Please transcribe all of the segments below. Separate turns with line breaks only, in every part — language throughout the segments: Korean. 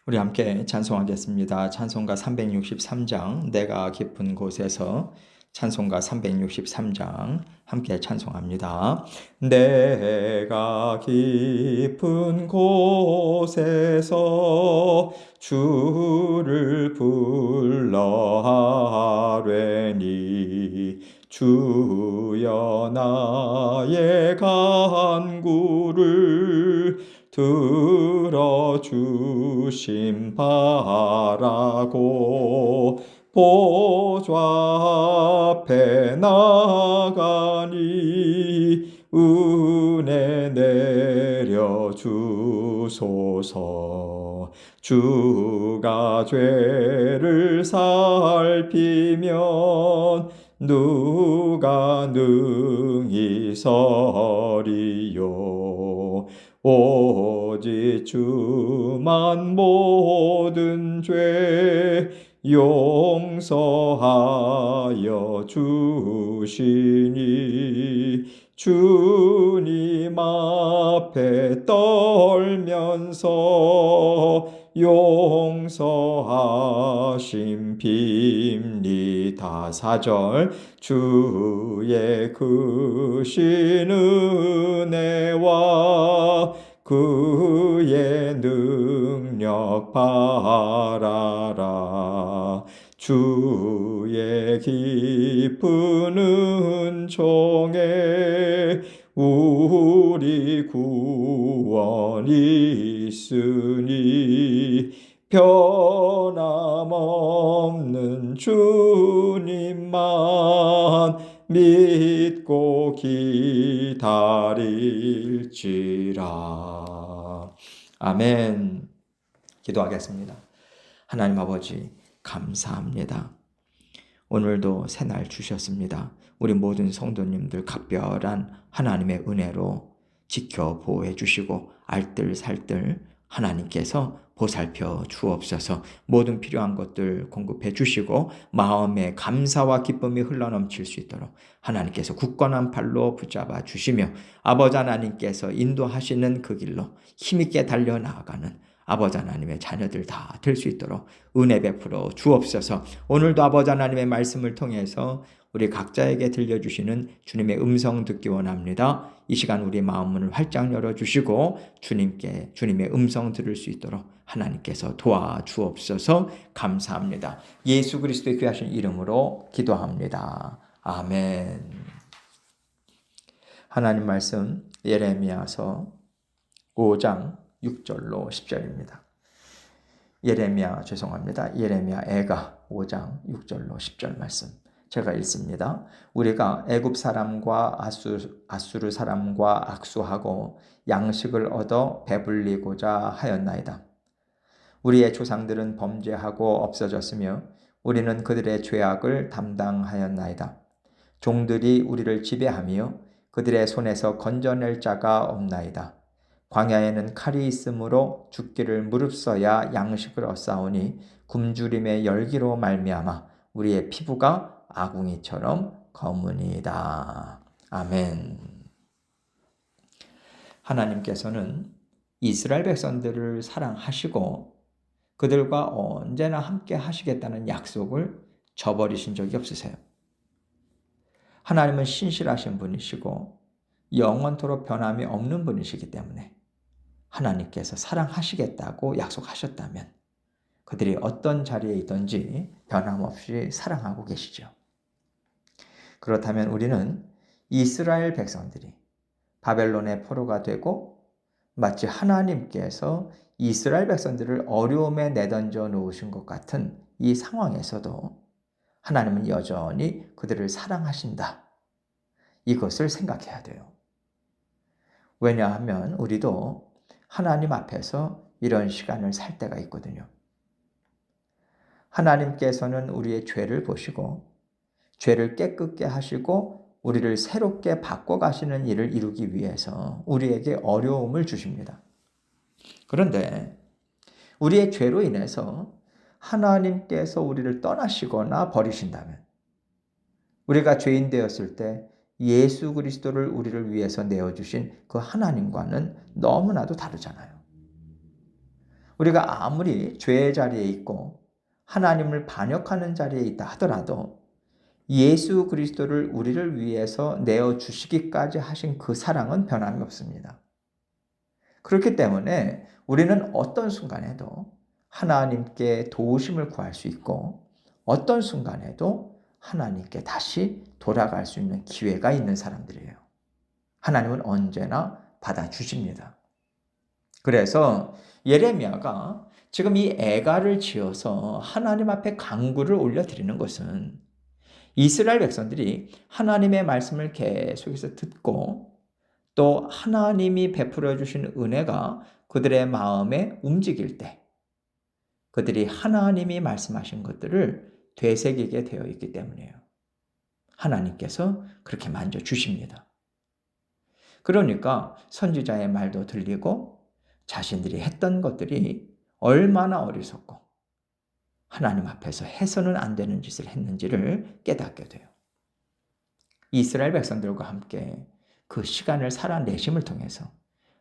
우리 함께 찬송하겠습니다. 찬송가 363장 내가 깊은 곳에서 찬송가 363장 함께 찬송합니다. 내가 깊은 곳에서 주를 불러 하뢰니 주여 나의 간구를 들어주심 바라고 보좌 앞에 나가니 은혜 내려주소서. 주가 죄를 살피면 누가 능히 서리요. 오직 주만 모든 죄 용서하여 주시니 주님 앞에 떨면서 용서하심 빕니다. 4절 주의 크신 은혜와 그의 능력 바라라. 주의 깊은 은총에 우리 구원이 있으니 변함없는 주님만 믿고 기다릴지라. 아멘. 기도하겠습니다. 하나님 아버지 감사합니다. 오늘도 새날 주셨습니다. 우리 모든 성도님들 각별한 하나님의 은혜로 지켜 보호해 주시고 알뜰살뜰 하나님께서 보살펴 주옵소서. 모든 필요한 것들 공급해 주시고 마음에 감사와 기쁨이 흘러넘칠 수 있도록 하나님께서 굳건한 팔로 붙잡아 주시며 아버지 하나님께서 인도하시는 그 길로 힘있게 달려나가는 아버지 하나님의 자녀들 다 될 수 있도록 은혜 베풀어 주옵소서. 오늘도 아버지 하나님의 말씀을 통해서 우리 각자에게 들려주시는 주님의 음성 듣기 원합니다. 이 시간 우리 마음 문을 활짝 열어주시고 주님의 음성 들을 수 있도록 하나님께서 도와주옵소서. 감사합니다. 예수 그리스도의 귀하신 이름으로 기도합니다. 아멘. 하나님 말씀 예레미야서 5장 6절로 10절입니다. 예레미야 애가 5장 6절로 10절 말씀 제가 읽습니다. 우리가 애굽 사람과 아수르 사람과 악수하고 양식을 얻어 배불리고자 하였나이다. 우리의 조상들은 범죄하고 없어졌으며 우리는 그들의 죄악을 담당하였나이다. 종들이 우리를 지배하며 그들의 손에서 건져낼 자가 없나이다. 광야에는 칼이 있으므로 죽기를 무릅써야 양식을 얻사오니 굶주림의 열기로 말미암아 우리의 피부가 아궁이처럼 검으니이다. 아멘. 하나님께서는 이스라엘 백성들을 사랑하시고 그들과 언제나 함께 하시겠다는 약속을 저버리신 적이 없으세요. 하나님은 신실하신 분이시고 영원토록 변함이 없는 분이시기 때문에 하나님께서 사랑하시겠다고 약속하셨다면 그들이 어떤 자리에 있든지 변함없이 사랑하고 계시죠. 그렇다면 우리는 이스라엘 백성들이 바벨론의 포로가 되고 마치 하나님께서 이스라엘 백성들을 어려움에 내던져 놓으신 것 같은 이 상황에서도 하나님은 여전히 그들을 사랑하신다. 이것을 생각해야 돼요. 왜냐하면 우리도 하나님 앞에서 이런 시간을 살 때가 있거든요. 하나님께서는 우리의 죄를 보시고 죄를 깨끗게 하시고 우리를 새롭게 바꿔가시는 일을 이루기 위해서 우리에게 어려움을 주십니다. 그런데 우리의 죄로 인해서 하나님께서 우리를 떠나시거나 버리신다면 우리가 죄인 되었을 때 예수 그리스도를 우리를 위해서 내어주신 그 하나님과는 너무나도 다르잖아요. 우리가 아무리 죄의 자리에 있고 하나님을 반역하는 자리에 있다 하더라도 예수 그리스도를 우리를 위해서 내어 주시기까지 하신 그 사랑은 변함이 없습니다. 그렇기 때문에 우리는 어떤 순간에도 하나님께 도우심을 구할 수 있고 어떤 순간에도 하나님께 다시 돌아갈 수 있는 기회가 있는 사람들이에요. 하나님은 언제나 받아주십니다. 그래서 예레미야가 지금 이 애가를 지어서 하나님 앞에 간구를 올려드리는 것은 이스라엘 백성들이 하나님의 말씀을 계속해서 듣고 또 하나님이 베풀어 주신 은혜가 그들의 마음에 움직일 때 그들이 하나님이 말씀하신 것들을 되새기게 되어 있기 때문이에요. 하나님께서 그렇게 만져주십니다. 그러니까 선지자의 말도 들리고 자신들이 했던 것들이 얼마나 어리석고 하나님 앞에서 해서는 안 되는 짓을 했는지를 깨닫게 돼요. 이스라엘 백성들과 함께 그 시간을 살아내심을 통해서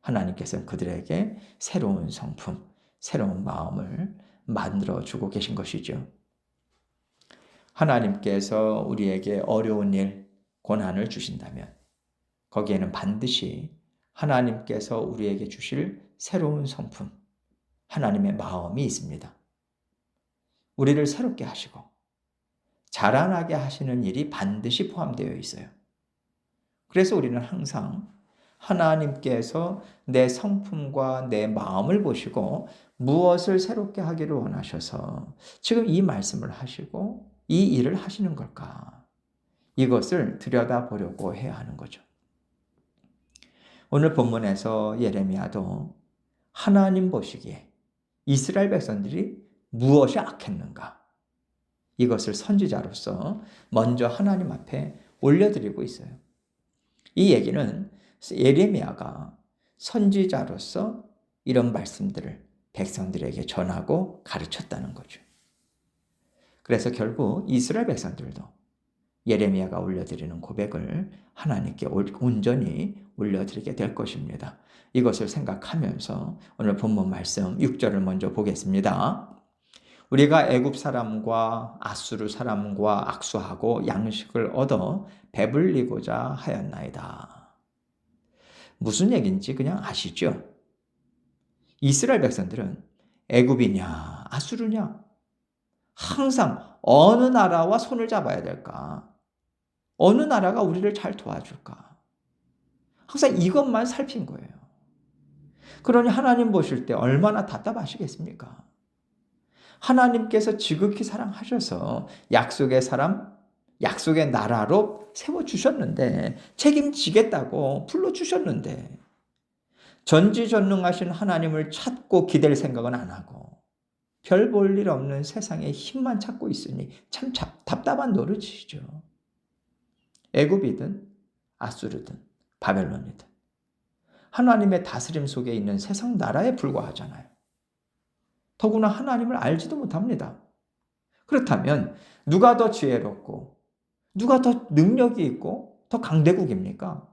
하나님께서는 그들에게 새로운 성품, 새로운 마음을 만들어주고 계신 것이죠. 하나님께서 우리에게 어려운 일, 고난을 주신다면 거기에는 반드시 하나님께서 우리에게 주실 새로운 성품, 하나님의 마음이 있습니다. 우리를 새롭게 하시고 자라나게 하시는 일이 반드시 포함되어 있어요. 그래서 우리는 항상 하나님께서 내 성품과 내 마음을 보시고 무엇을 새롭게 하기를 원하셔서 지금 이 말씀을 하시고 이 일을 하시는 걸까? 이것을 들여다보려고 해야 하는 거죠. 오늘 본문에서 예레미야도 하나님 보시기에 이스라엘 백성들이 무엇이 악했는가? 이것을 선지자로서 먼저 하나님 앞에 올려드리고 있어요. 이 얘기는 예레미야가 선지자로서 이런 말씀들을 백성들에게 전하고 가르쳤다는 거죠. 그래서 결국 이스라엘 백성들도 예레미야가 올려드리는 고백을 하나님께 온전히 올려드리게 될 것입니다. 이것을 생각하면서 오늘 본문 말씀 6절을 먼저 보겠습니다. 우리가 애굽 사람과 아수르 사람과 악수하고 양식을 얻어 배불리고자 하였나이다. 무슨 얘기인지 그냥 아시죠? 이스라엘 백성들은 애굽이냐 아수르냐 항상 어느 나라와 손을 잡아야 될까? 어느 나라가 우리를 잘 도와줄까? 항상 이것만 살핀 거예요. 그러니 하나님 보실 때 얼마나 답답하시겠습니까? 하나님께서 지극히 사랑하셔서 약속의 사람, 약속의 나라로 세워주셨는데 책임지겠다고 불러주셨는데 전지전능하신 하나님을 찾고 기댈 생각은 안 하고 별 볼 일 없는 세상의 힘만 찾고 있으니 참 답답한 노릇이죠. 애굽이든 아수르든 바벨론이든 하나님의 다스림 속에 있는 세상 나라에 불과하잖아요. 더구나 하나님을 알지도 못합니다. 그렇다면 누가 더 지혜롭고 누가 더 능력이 있고 더 강대국입니까?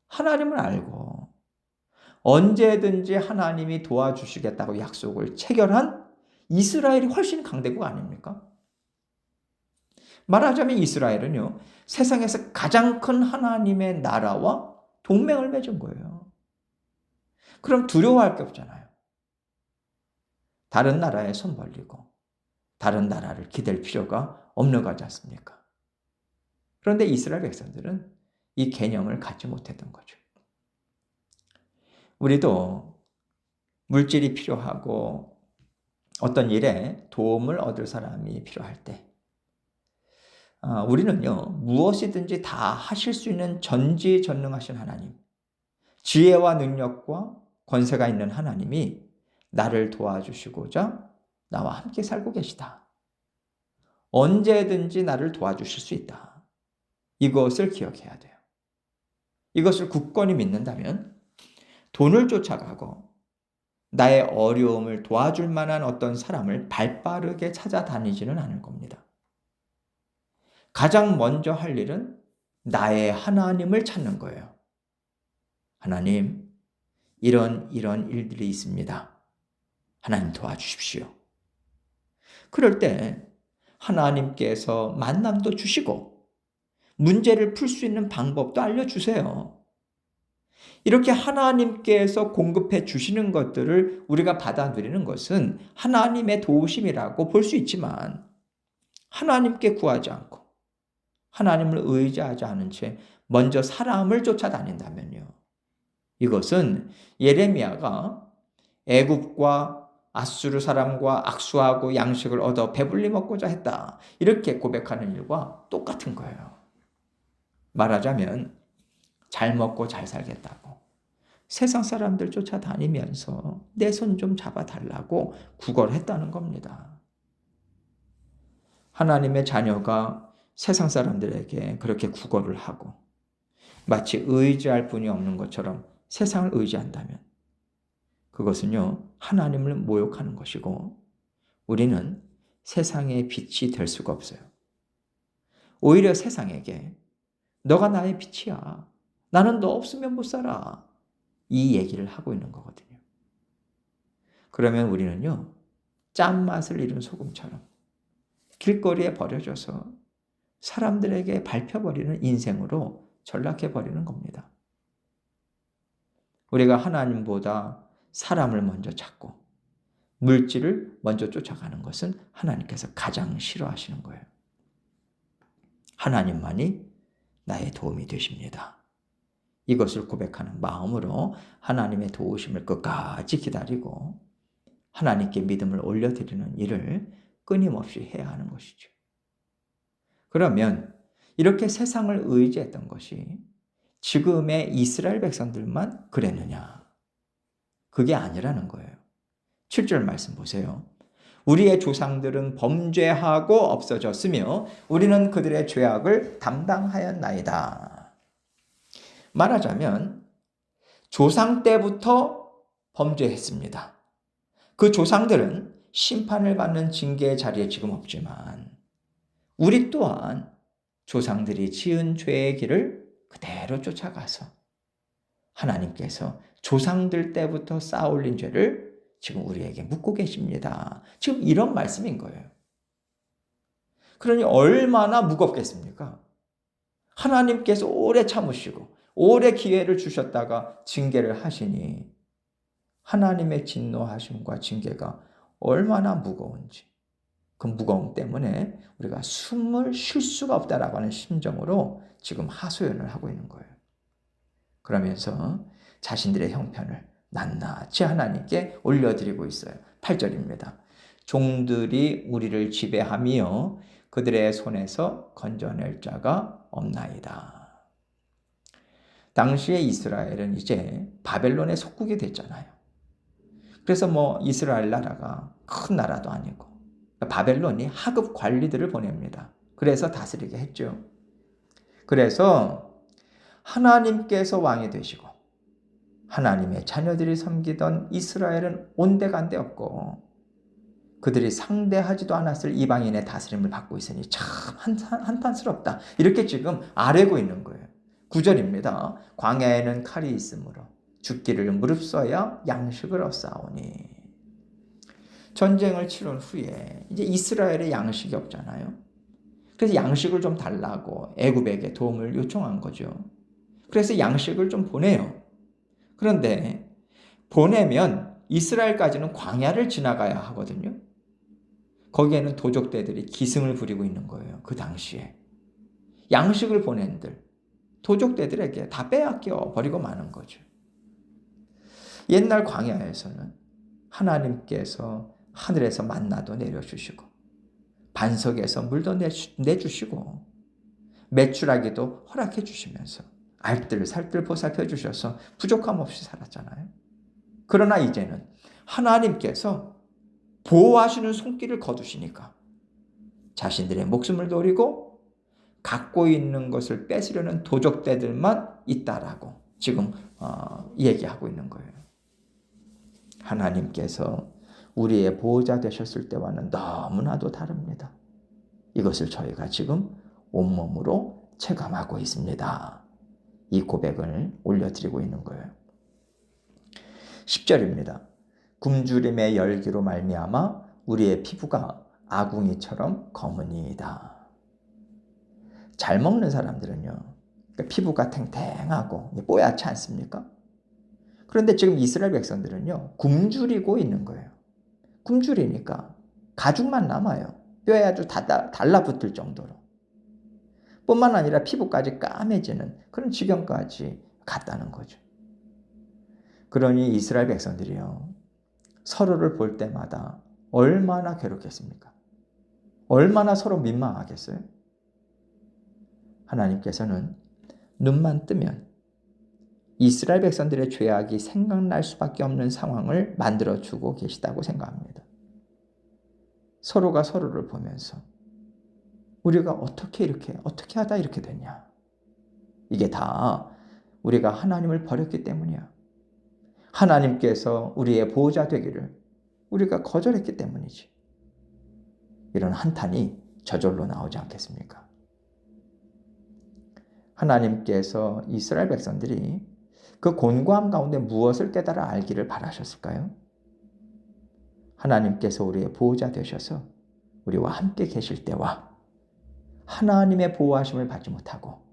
하나님을 알고 언제든지 하나님이 도와주시겠다고 약속을 체결한 이스라엘이 훨씬 강대국 아닙니까? 말하자면 이스라엘은요, 세상에서 가장 큰 하나님의 나라와 동맹을 맺은 거예요. 그럼 두려워할 게 없잖아요. 다른 나라에 손 벌리고 다른 나라를 기댈 필요가 없는 거지 않습니까? 그런데 이스라엘 백성들은 이 개념을 갖지 못했던 거죠. 우리도 물질이 필요하고 어떤 일에 도움을 얻을 사람이 필요할 때 우리는요, 무엇이든지 다 하실 수 있는 전지전능하신 하나님, 지혜와 능력과 권세가 있는 하나님이 나를 도와주시고자 나와 함께 살고 계시다. 언제든지 나를 도와주실 수 있다. 이것을 기억해야 돼요. 이것을 굳건히 믿는다면 돈을 쫓아가고 나의 어려움을 도와줄 만한 어떤 사람을 발빠르게 찾아다니지는 않을 겁니다. 가장 먼저 할 일은 나의 하나님을 찾는 거예요. 하나님, 이런 일들이 있습니다. 하나님 도와주십시오. 그럴 때 하나님께서 만남도 주시고 문제를 풀 수 있는 방법도 알려주세요. 이렇게 하나님께서 공급해 주시는 것들을 우리가 받아들이는 것은 하나님의 도우심이라고 볼 수 있지만 하나님께 구하지 않고 하나님을 의지하지 않은 채 먼저 사람을 쫓아다닌다면요. 이것은 예레미야가 애굽과 아수르 사람과 악수하고 양식을 얻어 배불리 먹고자 했다. 이렇게 고백하는 일과 똑같은 거예요. 말하자면 잘 먹고 잘 살겠다고 세상 사람들 쫓아다니면서 내 손 좀 잡아달라고 구걸했다는 겁니다. 하나님의 자녀가 세상 사람들에게 그렇게 구걸을 하고 마치 의지할 분이 없는 것처럼 세상을 의지한다면 그것은요, 하나님을 모욕하는 것이고 우리는 세상의 빛이 될 수가 없어요. 오히려 세상에게 너가 나의 빛이야. 나는 너 없으면 못 살아. 이 얘기를 하고 있는 거거든요. 그러면 우리는요, 짠맛을 잃은 소금처럼 길거리에 버려져서 사람들에게 밟혀버리는 인생으로 전락해버리는 겁니다. 우리가 하나님보다 사람을 먼저 찾고 물질을 먼저 쫓아가는 것은 하나님께서 가장 싫어하시는 거예요. 하나님만이 나의 도움이 되십니다. 이것을 고백하는 마음으로 하나님의 도우심을 끝까지 기다리고 하나님께 믿음을 올려드리는 일을 끊임없이 해야 하는 것이죠. 그러면 이렇게 세상을 의지했던 것이 지금의 이스라엘 백성들만 그랬느냐? 그게 아니라는 거예요. 7절 말씀 보세요. 우리의 조상들은 범죄하고 없어졌으며 우리는 그들의 죄악을 담당하였나이다. 말하자면 조상 때부터 범죄했습니다. 그 조상들은 심판을 받는 징계의 자리에 지금 없지만 우리 또한 조상들이 지은 죄의 길을 그대로 쫓아가서 하나님께서 조상들 때부터 쌓아올린 죄를 지금 우리에게 묻고 계십니다. 지금 이런 말씀인 거예요. 그러니 얼마나 무겁겠습니까? 하나님께서 오래 참으시고 오래 기회를 주셨다가 징계를 하시니 하나님의 진노하심과 징계가 얼마나 무거운지 그 무거움 때문에 우리가 숨을 쉴 수가 없다라고 하는 심정으로 지금 하소연을 하고 있는 거예요. 그러면서 자신들의 형편을 낱낱이 하나님께 올려드리고 있어요. 8절입니다. 종들이 우리를 지배하며 그들의 손에서 건져낼 자가 없나이다. 당시에 이스라엘은 이제 바벨론의 속국이 됐잖아요. 그래서 이스라엘 나라가 큰 나라도 아니고 바벨론이 하급 관리들을 보냅니다. 그래서 다스리게 했죠. 그래서 하나님께서 왕이 되시고 하나님의 자녀들이 섬기던 이스라엘은 온데간데 없고 그들이 상대하지도 않았을 이방인의 다스림을 받고 있으니 참 한탄스럽다. 이렇게 지금 아뢰고 있는 거예요. 9절입니다. 광야에는 칼이 있으므로 죽기를 무릅써야 양식을 얻사오니. 전쟁을 치른 후에 이제 이스라엘에 양식이 없잖아요. 그래서 양식을 좀 달라고 애굽에게 도움을 요청한 거죠. 그래서 양식을 좀 보내요. 그런데 보내면 이스라엘까지는 광야를 지나가야 하거든요. 거기에는 도적대들이 기승을 부리고 있는 거예요. 그 당시에. 양식을 보낸들 도적대들에게 다 빼앗겨 버리고 마는 거죠. 옛날 광야에서는 하나님께서 하늘에서 만나도 내려주시고 반석에서 물도 내주시고 메추라기도 허락해 주시면서 알뜰살뜰 보살펴 주셔서 부족함 없이 살았잖아요. 그러나 이제는 하나님께서 보호하시는 손길을 거두시니까 자신들의 목숨을 노리고 갖고 있는 것을 뺏으려는 도적대들만 있다라고 지금 얘기하고 있는 거예요. 하나님께서 우리의 보호자 되셨을 때와는 너무나도 다릅니다. 이것을 저희가 지금 온몸으로 체감하고 있습니다. 이 고백을 올려드리고 있는 거예요. 10절입니다. 굶주림의 열기로 말미암아 우리의 피부가 아궁이처럼 검으니이다. 잘 먹는 사람들은요, 그러니까 피부가 탱탱하고 뽀얗지 않습니까? 그런데 지금 이스라엘 백성들은요, 굶주리고 있는 거예요. 굶주리니까 가죽만 남아요. 뼈에 아주 달라붙을 정도로. 뿐만 아니라 피부까지 까매지는 그런 지경까지 갔다는 거죠. 그러니 이스라엘 백성들이요, 서로를 볼 때마다 얼마나 괴롭겠습니까? 얼마나 서로 민망하겠어요? 하나님께서는 눈만 뜨면 이스라엘 백성들의 죄악이 생각날 수밖에 없는 상황을 만들어주고 계시다고 생각합니다. 서로가 서로를 보면서 우리가 어떻게 하다 이렇게 됐냐. 이게 다 우리가 하나님을 버렸기 때문이야. 하나님께서 우리의 보호자 되기를 우리가 거절했기 때문이지. 이런 한탄이 저절로 나오지 않겠습니까? 하나님께서 이스라엘 백성들이 그 곤고함 가운데 무엇을 깨달아 알기를 바라셨을까요? 하나님께서 우리의 보호자 되셔서 우리와 함께 계실 때와 하나님의 보호하심을 받지 못하고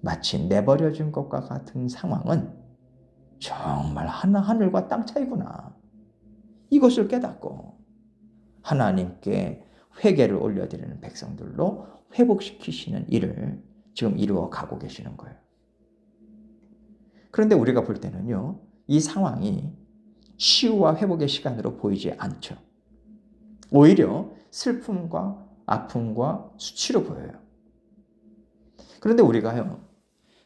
마치 내버려진 것과 같은 상황은 정말 하늘과 땅 차이구나. 이것을 깨닫고 하나님께 회개를 올려드리는 백성들로 회복시키시는 일을 지금 이루어 가고 계시는 거예요. 그런데 우리가 볼 때는요, 이 상황이 치유와 회복의 시간으로 보이지 않죠. 오히려 슬픔과 아픔과 수치로 보여요. 그런데 우리가요,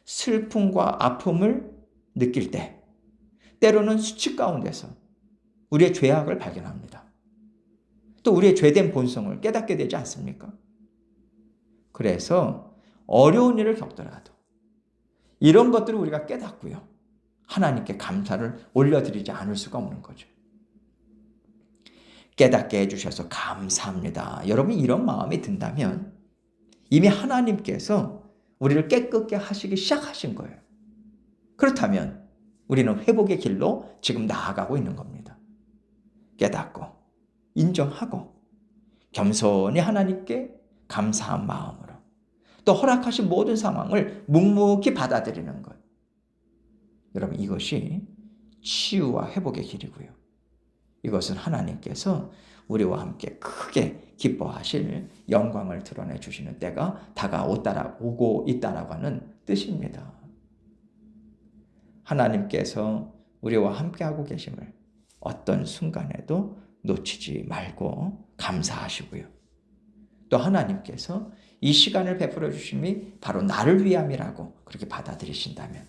슬픔과 아픔을 느낄 때 때로는 수치 가운데서 우리의 죄악을 발견합니다. 또 우리의 죄된 본성을 깨닫게 되지 않습니까? 그래서 어려운 일을 겪더라도 이런 것들을 우리가 깨닫고요, 하나님께 감사를 올려드리지 않을 수가 없는 거죠. 깨닫게 해주셔서 감사합니다. 여러분이 이런 마음이 든다면 이미 하나님께서 우리를 깨끗게 하시기 시작하신 거예요. 그렇다면 우리는 회복의 길로 지금 나아가고 있는 겁니다. 깨닫고 인정하고 겸손히 하나님께 감사한 마음으로 또 허락하신 모든 상황을 묵묵히 받아들이는 것. 여러분, 이것이 치유와 회복의 길이고요. 이것은 하나님께서 우리와 함께 크게 기뻐하실 영광을 드러내 주시는 때가 다가오고 있다라고 하는 뜻입니다. 하나님께서 우리와 함께하고 계심을 어떤 순간에도 놓치지 말고 감사하시고요. 또 하나님께서 이 시간을 베풀어 주심이 바로 나를 위함이라고 그렇게 받아들이신다면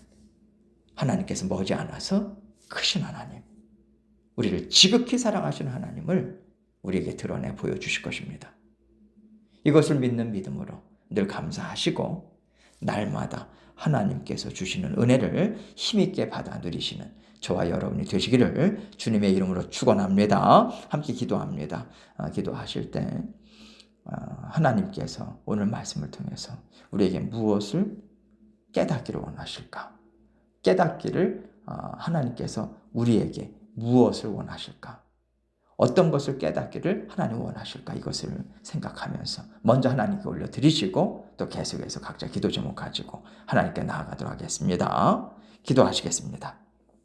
하나님께서 머지않아서 크신 하나님, 우리를 지극히 사랑하시는 하나님을 우리에게 드러내 보여주실 것입니다. 이것을 믿는 믿음으로 늘 감사하시고 날마다 하나님께서 주시는 은혜를 힘있게 받아 누리시는 저와 여러분이 되시기를 주님의 이름으로 축원합니다. 함께 기도합니다. 기도하실 때 하나님께서 오늘 말씀을 통해서 우리에게 무엇을 깨닫기를 원하실까? 깨닫기를 하나님께서 우리에게 무엇을 원하실까? 어떤 것을 깨닫기를 하나님 원하실까? 이것을 생각하면서 먼저 하나님께 올려드리시고 또 계속해서 각자 기도 제목 가지고 하나님께 나아가도록 하겠습니다. 기도하시겠습니다.